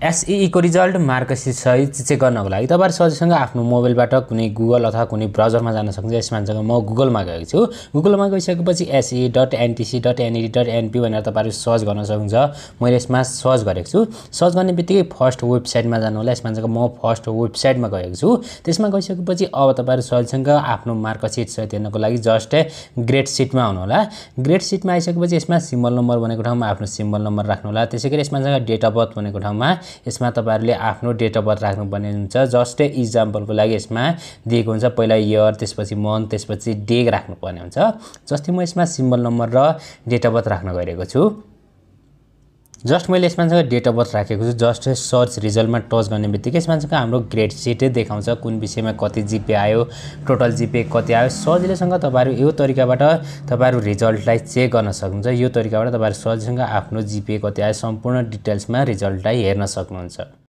SEE को result marksheet सहित check गर्नको लागि तपाईहरु सजिलैसँग आफ्नो मोबाइलबाट कुनै गुगल अथवा कुनै ब्राउजरमा जान सक्नुहुन्छ। यसमा चाहिँ म गुगलमा गएको छु। गुगलमा गइसकेपछि se.ntc.net.np भनेर तपाईहरु सर्च गर्न सक्नुहुन्छ। मैले यसमा सर्च गरेको छु। सर्च गर्ने बित्तिकै फर्स्ट वेबसाइटमा जानु होला। यसमा चाहिँ म फर्स्ट वेबसाइटमा गएको छु। त्यसमा गइसकेपछि अब तपाईहरु सजिलैसँग आफ्नो मार्कसिट सहित हेर्नको लागि जस्ट ग्रेड सिटमा आउनु होला। ग्रेड सिटमा आइसकेपछि यसमा सिम्बल नम्बर भनेको ठाउँमा आफ्नो सिम्बल नम्बर राख्नु होला। त्यसैगरी यसमा चाहिँ डेट अफ बर्थ भनेको ठाउँमा यसमा तपाईहरुले आफ्नो डेट अफ बर्थ राख्नुपर्ने हुन्छ। जस्ट इक्जाम्पलको लागि यसमा दिएको हुन्छ पहिला इयर, त्यसपछि मन्थ, त्यसपछि डे राख्नुपर्ने हुन्छ। जस्तै म यसमा सिम्बल नम्बर र डेट अफ बर्थ राख्न गइरहेको छु। जस्ट मैले यसमा चाहिँ डेट अफ बर्थ राखेको छु। जस्ट सर्च रिजल्टमा टच गर्ने बित्तिकै यसमा चाहिँ हाम्रो ग्रेड सिट देखाउँछ कुन विषयमा कति जिपे आयो, टोटल जिपे कति आयो। सजिलैसँग तपाईहरु यो तरिकाबाट तपाईहरु रिजल्टलाई चेक गर्न सक्नुहुन्छ। यो तरिकाबाट तपाईहरु सजिलैसँग आफ्नो जिपे कति आयो सम्पूर्ण डिटेल्समा रिजल्टलाई हेर्न सक्नुहुन्छ।